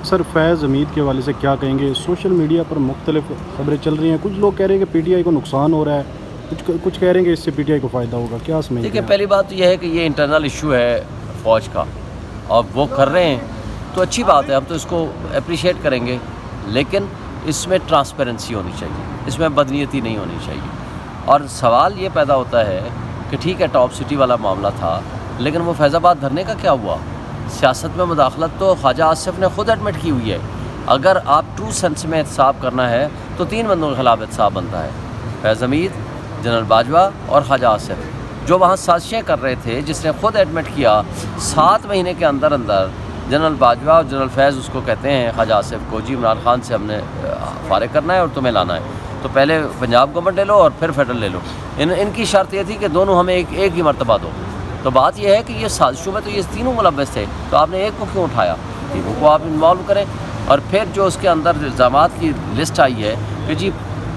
Sir फैज़ हमीद के हवाले से क्या कहेंगे? सोशल मीडिया पर मुख्तलिफ खबरें चल रही हैं, कुछ लोग कह रहे हैं कि पीटीआई को नुकसान हो रहा है, कुछ कह रहे हैं कि इससे पीटीआई को फ़ायदा होगा, क्या समझते देखिए, हैं? पहली बात तो यह है कि ये इंटरनल इशू है फ़ौज का और वो कर रहे हैं तो अच्छी बात है, हम तो इसको अप्रिशिएट करेंगे, लेकिन इसमें ट्रांसपेरेंसी होनी चाहिए, इसमें बदनीयती नहीं होनी चाहिए। और सवाल ये पैदा होता है कि ठीक है टॉप सिटी वाला मामला था, लेकिन वो फैज़ाबाद धरने का क्या हुआ? सियासत में मुदाखलत तो ख्वाजा आसिफ ने ख़ुद एडमिट की हुई है। अगर आप ट्रू सेंस में एहतसाब करना है तो 3 बंदों के ख़िलाफ़ एहतसाब बनता है, फैज़ हमीद, जनरल बाजवा और ख्वाजा आसिफ, जो वहाँ साजिशें कर रहे थे, जिसने ख़ुद एडमिट किया 7 महीने के अंदर अंदर जनरल बाजवा और जनरल फैज़ उसको कहते हैं ख्वाजा आसिफ को, जी इमरान खान से हमने फारिग करना है और तुम्हें लाना है, तो पहले पंजाब गवर्नमेंट ले लो और फिर फेडरल ले लो। इनकी शर्त ये थी कि दोनों हमें एक ही मरतबा दो। तो बात यह है कि ये साजिशों में तो ये तीनों मुलव्वस थे, तो आपने एक को क्यों उठाया? तीनों को आप इन्वॉल्व करें। और फिर जो उसके अंदर इल्ज़ामात की लिस्ट आई है कि जी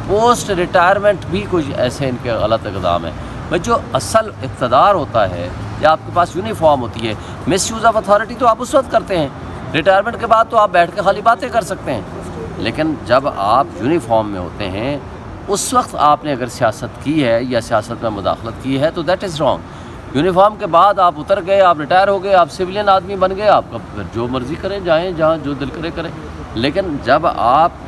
पोस्ट रिटायरमेंट भी कुछ ऐसे इनके गलत इक़दाम है। भाई जो असल इक़्तिदार होता है या आपके पास यूनिफॉर्म होती है, मिस यूज़ ऑफ अथॉरिटी तो आप उस वक्त करते हैं, रिटायरमेंट के बाद तो आप बैठ के खाली बातें कर सकते हैं, लेकिन जब आप यूनिफॉर्म में होते हैं उस वक्त आपने अगर सियासत की है या सियासत में मुदाखलत की है तो दैट इज़ रॉन्ग। यूनिफॉर्म के बाद आप उतर गए, आप रिटायर हो गए, आप सिविलियन आदमी बन गए, आपका फिर जो मर्ज़ी करें, जाएं जहाँ जो दिल करे करें। लेकिन जब आप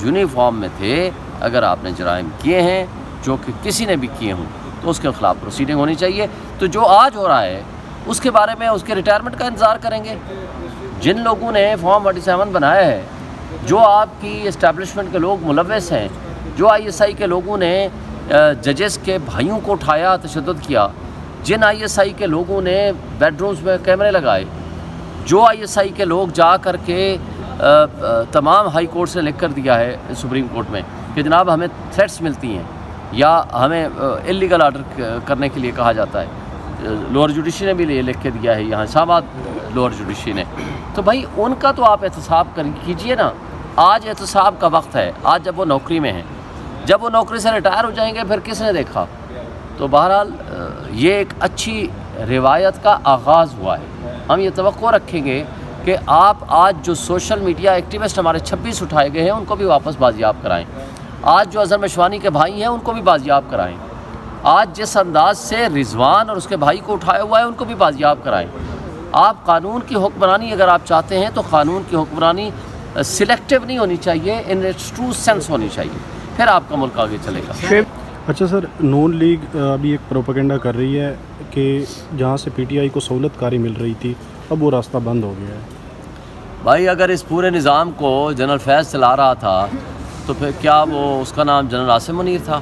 यूनिफॉर्म में थे, अगर आपने जराइम किए हैं जो कि किसी ने भी किए हों तो उसके ख़िलाफ़ प्रोसीडिंग होनी चाहिए। तो जो आज हो रहा है उसके बारे में उसके रिटायरमेंट का इंतज़ार करेंगे। जिन लोगों ने फॉर्म 47 बनाया है, जो आपकी इस्टेब्लिशमेंट के लोग मुलव्वस हैं, जो ISI के लोगों ने जजेस के भाइयों को उठाया, तशद्दुद किया, जिन ISI के लोगों ने बेडरूम्स में कैमरे लगाए, जो ISI के लोग जा कर के तमाम हाई कोर्ट से लिख कर दिया है सुप्रीम कोर्ट में कि जनाब हमें थ्रेट्स मिलती हैं या हमें इलीगल आर्डर करने के लिए कहा जाता है, लोअर जुडिशरी ने भी लिख के दिया है, यहाँ इस्लामाबाद लोअर जुडिशरी ने। तो भाई उनका तो आप एहतसाब कीजिए ना। आज एहतसाब का वक्त है, आज जब वो नौकरी में हैं, जब वो नौकरी से रिटायर हो जाएंगे फिर किसने देखा? तो बहरहाल ये एक अच्छी रिवायत का आगाज़ हुआ है। हम ये तवक्को रखेंगे कि आप आज जो सोशल मीडिया एक्टिविस्ट हमारे 26 उठाए गए हैं उनको भी वापस बाजियाब कराएं। आज जो अज़हर मशवानी के भाई हैं उनको भी बाजियाब कराएं। आज जिस अंदाज से रिजवान और उसके भाई को उठाया हुआ है उनको भी बाजियाब कराएं। आप कानून की हुक्मरानी अगर आप चाहते हैं तो कानून की हुक्मरानी सिलेक्टिव नहीं होनी चाहिए, इन इट्स ट्रू सेंस होनी चाहिए, फिर आपका मुल्क आगे चलेगा। अच्छा सर, नून लीग अभी एक प्रोपेगेंडा कर रही है कि जहाँ से पीटीआई को सहूलतकारी मिल रही थी अब वो रास्ता बंद हो गया है। भाई अगर इस पूरे निज़ाम को जनरल फैज़ चला रहा था तो फिर क्या वो उसका नाम जनरल आसिम मुनीर था?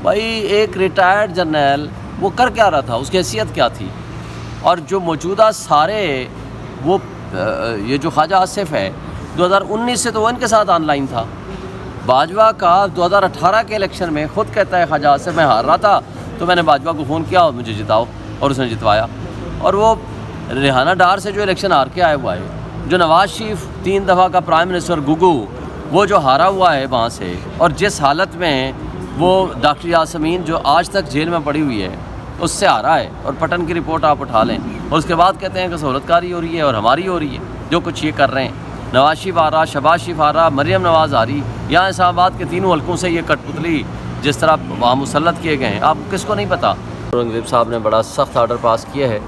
भाई एक रिटायर्ड जनरल वो कर क्या रहा था, उसकी हैसियत क्या थी? और जो मौजूदा सारे वो ये जो ख्वाजा आसिफ है 2019 से तो वो इनके साथ ऑनलाइन था। बाजवा का 2018 के इलेक्शन में ख़ुद कहता है ख्वाजा आसिफ मैं हार रहा था तो मैंने बाजवा को फ़ोन किया और मुझे जिताओ, और उसने जितवाया। और वो रेहाना डार से जो इलेक्शन हार के आया हुआ है, जो नवाज़ शरीफ 3 दफ़ा का प्राइम मिनिस्टर गुगू वो जो हारा हुआ है वहाँ से, और जिस हालत में वो डॉक्टर यासमीन जो आज तक जेल में पड़ी हुई है उससे हारा है, और पटन की रिपोर्ट आप उठा लें, और उसके बाद कहते हैं कि सहूलतकारी हो रही है और हमारी हो रही है जो कुछ ये कर रहे हैं। नवाज शरीफ आ रहा, शहबाज शरीफ आ रहा, मरियम नवाज़ आ रही, यहाँ इस्लामाबाद के तीनों हल्कों से ये कठपुतली जिस तरह वहाँ मुसल्लत किए गए हैं, आप किसको नहीं पता। औरंगज़ेब साहब ने बड़ा सख्त आर्डर पास किया है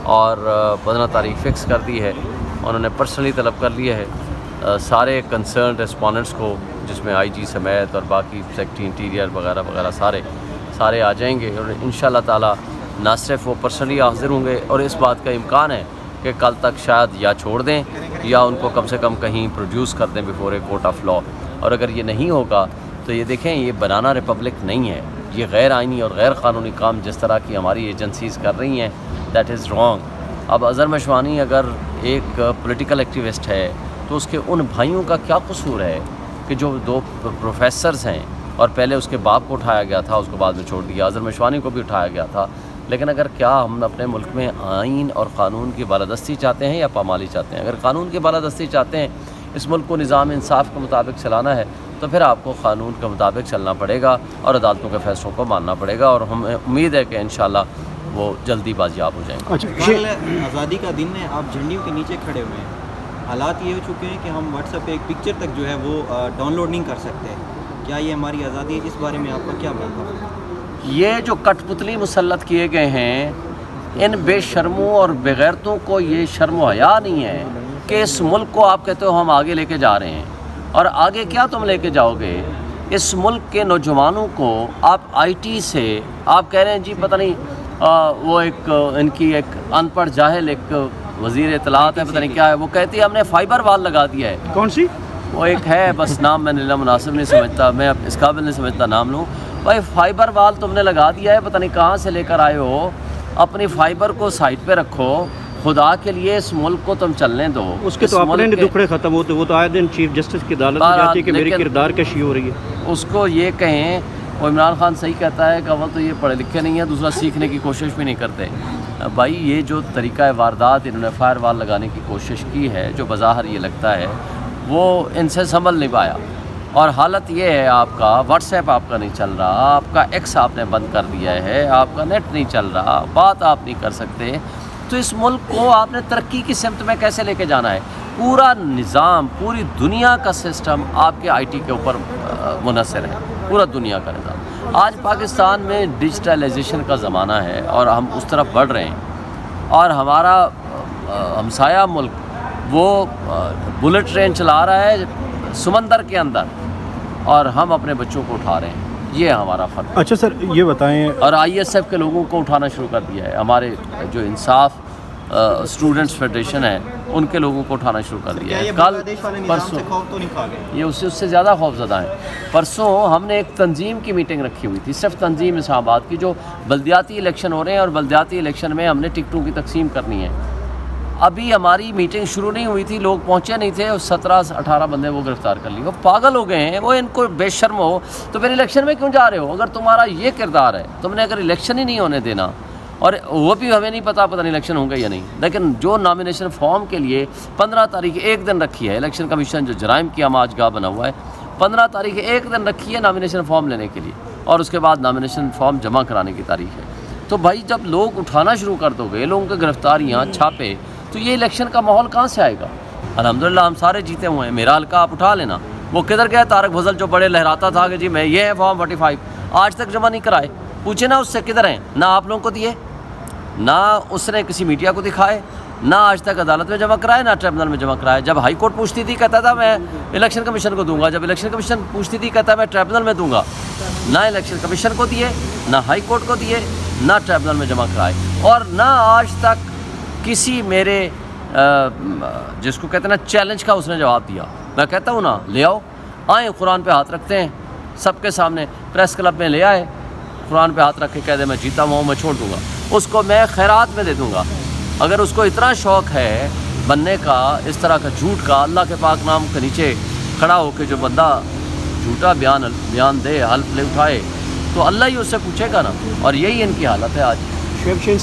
और 15 तारीख फ़िक्स कर दी है। उन्होंने पर्सनली तलब कर लिया है सारे कंसर्न रेस्पोंडेंट्स को, जिसमें IG समेत और बाकी सेक्रेटरी इंटीरियर वगैरह वगैरह सारे आ जाएंगे, और इंशाअल्लाह ताला ना सिर्फ वो पर्सनली हाज़िर होंगे, और इस बात का इम्कान है कि कल तक शायद या छोड़ दें या उनको कम से कम कहीं प्रोड्यूस कर दें before a court of law. और अगर ये नहीं होगा तो ये देखें, ये बनाना रिपब्लिक नहीं है, ये गैर आइनी और गैर क़ानूनी काम जिस तरह की हमारी एजेंसीज़ कर रही हैं, दैट इज़ रॉन्ग। अब अज़हर मशवानी अगर एक पॉलिटिकल एक्टिविस्ट है तो उसके उन भाइयों का क्या कसूर है कि जो 2 प्रोफेसर्स हैं, और पहले उसके बाप को उठाया गया था, उसको बाद में छोड़ दिया, अज़हर मशवानी को भी उठाया गया था। लेकिन अगर क्या हम अपने मुल्क में आइन और क़ानून की बालादस्ती चाहते हैं या पामाली चाहते हैं? अगर कानून की बालादस्ती चाहते हैं, इस मुल्क को निज़ाम इंसाफ के मुताबिक चलाना है, तो फिर आपको क़ानून के मुताबिक चलना पड़ेगा और अदालतों के फ़ैसलों को मानना पड़ेगा, और हमें उम्मीद है कि इंशाअल्लाह वो जल्दी बाजियाब हो जाएंगे। अच्छा, आज़ादी का दिन है, आप झंडियों के नीचे खड़े हुए हैं, حالات یہ ہو چکے ہیں کہ ہم واٹس ایپ پہ ایک پکچر تک جو ہے وہ ڈاؤن لوڈ نہیں کر سکتے. کیا یہ ہماری آزادی ہے؟ اس بارے میں آپ کا کیا بات ہے؟ یہ جو کٹ پتلی مسلط کیے گئے ہیں ان بے شرموں اور بغیرتوں کو یہ شرم و حیا نہیں ہے کہ اس ملک کو آپ کہتے ہو ہم آگے لے کے جا رہے ہیں. اور آگے کیا تم لے کے جاؤ گے؟ اس ملک کے نوجوانوں کو آپ آئی ٹی سے آپ کہہ رہے ہیں جی پتہ نہیں وہ ایک ان کی ایک ان پڑھ جاہل ایک وزیر اطلاعات ہے، پتہ نہیں کیا ہے، وہ کہتی ہے ہم نے فائبر وال لگا دیا ہے. کون سی؟ وہ ایک ہے، بس نام میں نے مناسب نہیں سمجھتا، میں اس قابل نہیں سمجھتا نام لوں. بھائی فائبر وال تم نے لگا دیا ہے، پتہ نہیں کہاں سے لے کر آئے ہو. اپنی فائبر کو سائٹ پہ رکھو، خدا کے لیے اس ملک کو تم چلنے دو. اس کے تو اپنے دکھڑے ختم ہوتے، وہ تو آئے دن چیف جسٹس کی عدالت میں جاتی ہے کہ میری کردار کشی ہو رہی ہے. اس کو یہ کہیں، وہ عمران خان صحیح کہتا ہے کہ اول تو یہ پڑھے لکھے نہیں ہیں، دوسرا سیکھنے کی کوشش بھی نہیں کرتے. بھائی یہ جو طریقہ واردات انہوں نے فائر وال لگانے کی کوشش کی ہے، جو بظاہر یہ لگتا ہے وہ ان سے سنبھل نہیں پایا. اور حالت یہ ہے آپ کا واٹس ایپ آپ کا نہیں چل رہا، آپ کا ایکس آپ نے بند کر دیا ہے، آپ کا نیٹ نہیں چل رہا، بات آپ نہیں کر سکتے. تو اس ملک کو آپ نے ترقی کی سمت میں کیسے لے کے جانا ہے؟ پورا نظام، پوری دنیا کا سسٹم آپ کے آئی ٹی کے اوپر منحصر ہے، پورا دنیا کا نظام. آج پاکستان میں ڈیجیٹلائزیشن کا زمانہ ہے اور ہم اس طرف بڑھ رہے ہیں. اور ہمارا ہمسایہ ملک وہ بلٹ ٹرین چلا رہا ہے سمندر کے اندر، اور ہم اپنے بچوں کو اٹھا رہے ہیں. یہ ہمارا فرق. اچھا سر یہ بتائیں، اور آئی ایس ایف کے لوگوں کو اٹھانا شروع کر دیا ہے، ہمارے جو انصاف اسٹوڈنٹس فیڈریشن ہے ان کے لوگوں کو اٹھانا شروع کر دیا ہے. کل پرسوں یہ اس سے زیادہ خوف زدہ ہیں. پرسوں ہم نے ایک تنظیم کی میٹنگ رکھی ہوئی تھی، صرف تنظیم اسلام آباد کی، جو بلدیاتی الیکشن ہو رہے ہیں اور بلدیاتی الیکشن میں ہم نے ٹکٹوں کی تقسیم کرنی ہے. ابھی ہماری میٹنگ شروع نہیں ہوئی تھی، لوگ پہنچے نہیں تھے، 17-18 بندے وہ گرفتار کر لیے. وہ پاگل ہو گئے ہیں. وہ ان کو بے شرم ہو تو پھر الیکشن میں کیوں جا رہے ہو؟ اگر تمہارا یہ کردار ہے، تم نے اگر الیکشن ہی نہیں ہونے دینا، اور وہ بھی ہمیں نہیں پتہ نہیں الیکشن ہوں گے یا نہیں، لیکن جو نامینیشن فارم کے لیے 15 تاریخ ایک دن رکھی ہے الیکشن کمیشن جو جرائم کی آماج گاہ بنا ہوا ہے، 15 تاریخ ایک دن رکھی ہے نامینیشن فارم لینے کے لیے، اور اس کے بعد نامینیشن فارم جمع کرانے کی تاریخ ہے. تو بھائی جب لوگ اٹھانا شروع کر دو گے، لوگوں کی گرفتاریاں، چھاپے، تو یہ الیکشن کا ماحول کہاں سے آئے گا؟ الحمدللہ ہم سارے جیتے ہوئے ہیں. میرا حلقہ آپ اٹھا لینا. وہ کدھر گیا طارق فضل جو بڑے لہراتا تھا کہ جی میں یہ ہے فارم 45، آج تک جمع نہیں کرائے. پوچھے نا اس سے کدھر ہیں؟ نہ آپ لوگوں کو دیے، نہ اس نے کسی میڈیا کو دکھائے، نہ آج تک عدالت میں جمع کرائے، نہ ٹریبونل میں جمع کرائے. جب ہائی کورٹ پوچھتی تھی کہتا تھا میں الیکشن کمیشن کو دوں گا، جب الیکشن کمیشن پوچھتی تھی کہتا میں ٹریبونل میں دوں گا. نہ الیکشن کمیشن کو دیے، نہ ہائی کورٹ کو دیے، نہ ٹریبونل میں جمع کرائے. اور نہ آج تک کسی میرے جس کو کہتے ہیں نا چیلنج کا اس نے جواب دیا. میں کہتا ہوں نا لے آؤ، آئیں قرآن پہ ہاتھ رکھتے ہیں سب کے سامنے، پریس کلب میں لے آئے، قرآن پہ ہاتھ رکھ کے کہہ دے میں جیتا ہوا ہوں، میں چھوڑ دوں گا اس کو، میں خیرات میں دے دوں گا. اگر اس کو اتنا شوق ہے بننے کا، اس طرح کا جھوٹ کا، اللہ کے پاک نام کے نیچے کھڑا ہو کے جو بندہ جھوٹا بیان دے، حلف لے اٹھائے، تو اللہ ہی اس سے پوچھے گا نا. اور یہی ان کی حالت ہے آج. شعیب شہین صاحب